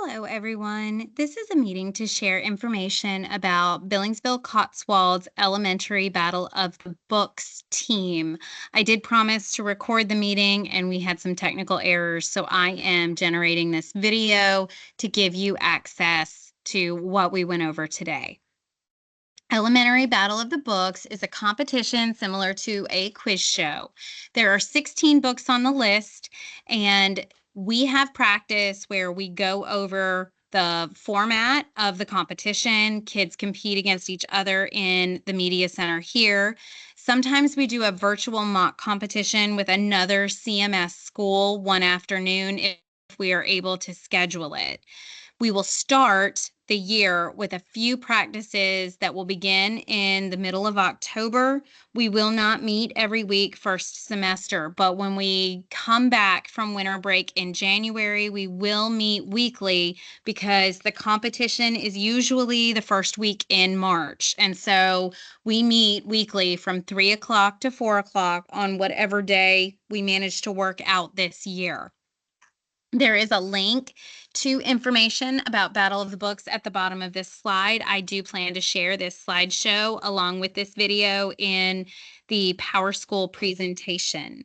Hello, everyone. This is a meeting to share information about Billingsville Cotswold's Elementary Battle of the Books team. I did promise to record the meeting and we had some technical errors, so I am generating this video to give you access to what we went over today. Elementary Battle of the Books is a competition similar to a quiz show. There are 16 books on the list, and we have practice where we go over the format of the competition. Kids compete against each other in the media center here. Sometimes we do a virtual mock competition with another CMS school one afternoon if we are able to schedule it. We will start the year with a few practices that will begin in the middle of October. We will not meet every week first semester, but when we come back from winter break in January, we will meet weekly because the competition is usually the first week in March. And so we meet weekly from 3 o'clock to 4 o'clock on whatever day we manage to work out this year. There is a link to information about Battle of the Books at the bottom of this slide. I do plan to share this slideshow along with this video in the PowerSchool presentation.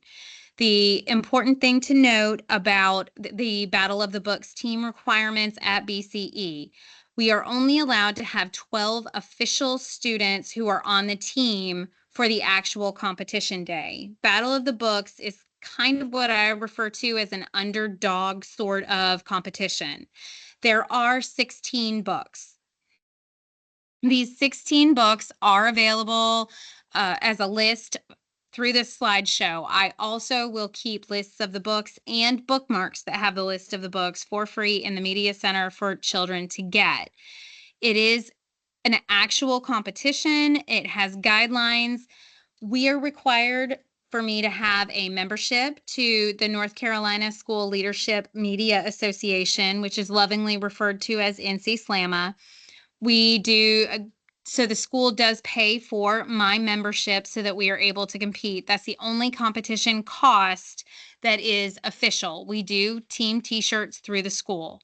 The important thing to note about the Battle of the Books team requirements at BCE, we are only allowed to have 12 official students who are on the team for the actual competition day. Battle of the Books is kind of what I refer to as an underdog sort of competition. There are 16 books. These 16 books are available as a list through this slideshow. I also will keep lists of the books and bookmarks that have the list of the books for free in the Media Center for children to get. It is an actual competition. It has guidelines. We are required for me to have a membership to the North Carolina School Leadership Media Association, which is lovingly referred to as NC SLAMA. So the school does pay for my membership so that we are able to compete. That's the only competition cost that is official. We do team t-shirts through the school.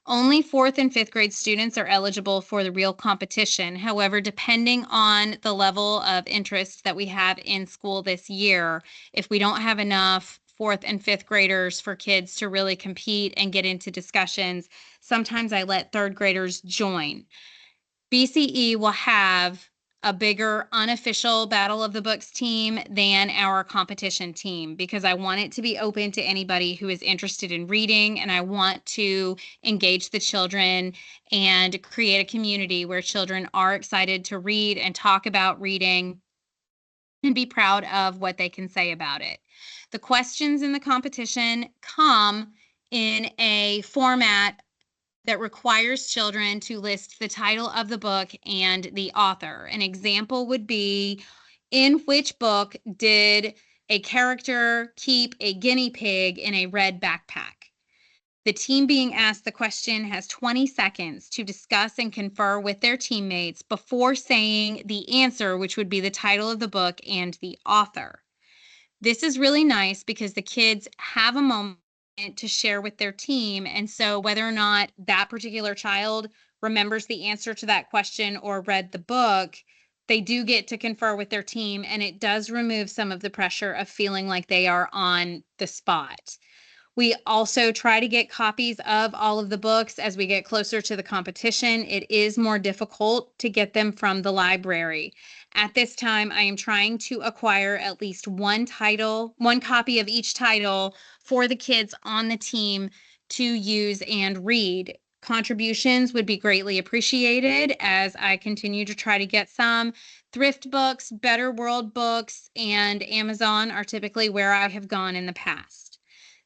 Only 4th and 5th grade students are eligible for the real competition. However, depending on the level of interest that we have in school this year, if we don't have enough 4th and 5th graders for kids to really compete and get into discussions, sometimes I let 3rd graders join. BCE will have a bigger unofficial Battle of the Books team than our competition team because I want it to be open to anybody who is interested in reading, and I want to engage the children and create a community where children are excited to read and talk about reading and be proud of what they can say about it. The questions in the competition come in a format that requires children to list the title of the book and the author. An example would be, in which book did a character keep a guinea pig in a red backpack? The team being asked the question has 20 seconds to discuss and confer with their teammates before saying the answer, which would be the title of the book and the author. This is really nice because the kids have a moment to share with their team. And so whether or not that particular child remembers the answer to that question or read the book, they do get to confer with their team, and it does remove some of the pressure of feeling like they are on the spot. We also try to get copies of all of the books as we get closer to the competition. It is more difficult to get them from the library. At this time, I am trying to acquire at least one copy of each title for the kids on the team to use and read. Contributions would be greatly appreciated as I continue to try to get some. Thrift books, Better World books, and Amazon are typically where I have gone in the past.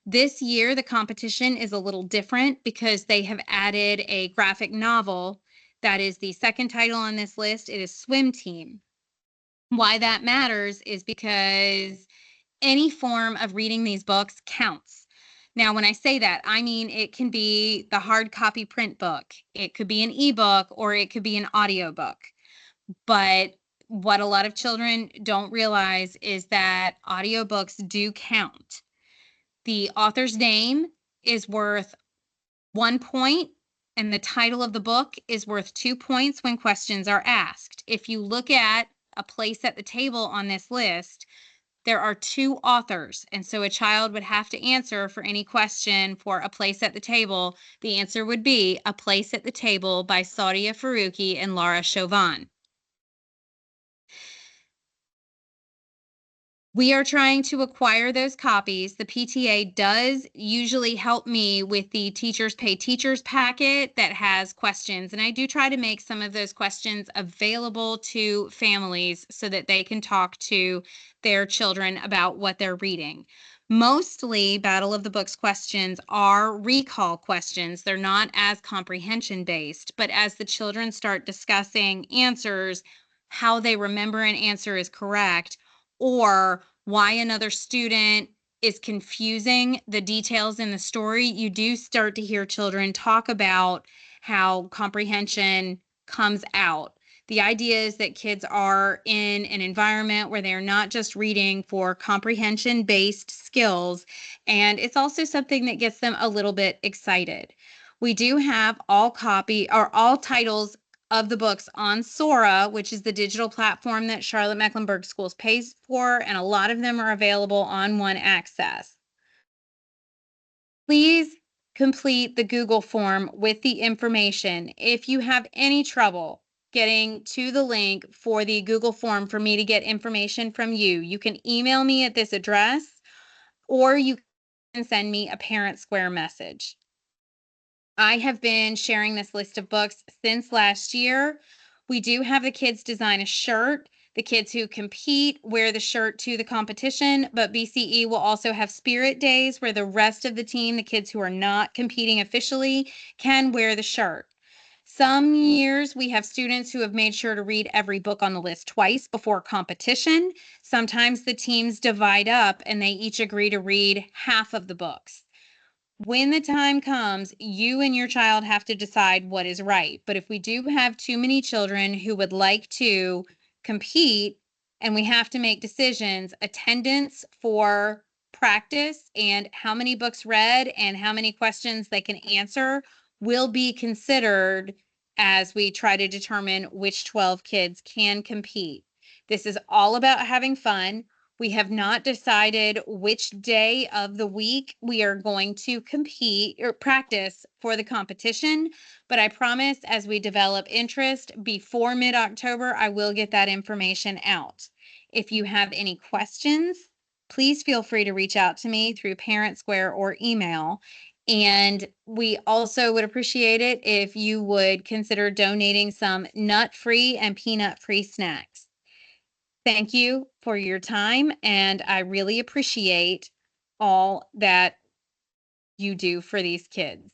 This year, the competition is a little different because they have added a graphic novel. That is the second title on this list. It is Swim Team. Why that matters is because any form of reading these books counts. Now, when I say that, I mean it can be the hard copy print book, it could be an ebook, or it could be an audiobook. But what a lot of children don't realize is that audiobooks do count. The author's name is worth 1 point and the title of the book is worth 2 points when questions are asked. If you look at a place at the table on this list, there are 2 authors, and so a child would have to answer for any question for A Place at the Table. The answer would be A Place at the Table by Saudia Faruqi and Laura Chauvin. We are trying to acquire those copies. The PTA does usually help me with the Teachers Pay Teachers packet that has questions, and I do try to make some of those questions available to families so that they can talk to their children about what they're reading. Mostly, Battle of the Books questions are recall questions. They're not as comprehension based, but as the children start discussing answers, how they remember an answer is correct, or why another student is confusing the details in the story, you do start to hear children talk about how comprehension comes out. The idea is that kids are in an environment where they're not just reading for comprehension based skills, and it's also something that gets them a little bit excited. We do have all titles of the books on Sora, which is the digital platform that Charlotte Mecklenburg Schools pays for, and a lot of them are available on One Access. Please complete the Google form with the information. If you have any trouble getting to the link for the Google form for me to get information from you, you can email me at this address, or you can send me a Parent Square message. I have been sharing this list of books since last year. We do have the kids design a shirt. The kids who compete wear the shirt to the competition, but BCE will also have spirit days where the rest of the team, the kids who are not competing officially, can wear the shirt. Some years we have students who have made sure to read every book on the list twice before competition. Sometimes the teams divide up and they each agree to read half of the books. When the time comes, you and your child have to decide what is right. But if we do have too many children who would like to compete and we have to make decisions, attendance for practice and how many books read and how many questions they can answer will be considered as we try to determine which 12 kids can compete. This is all about having fun. We have not decided which day of the week we are going to compete or practice for the competition, but I promise as we develop interest before mid-October, I will get that information out. If you have any questions, please feel free to reach out to me through Parent Square or email. And we also would appreciate it if you would consider donating some nut-free and peanut-free snacks. Thank you for your time, and I really appreciate all that you do for these kids.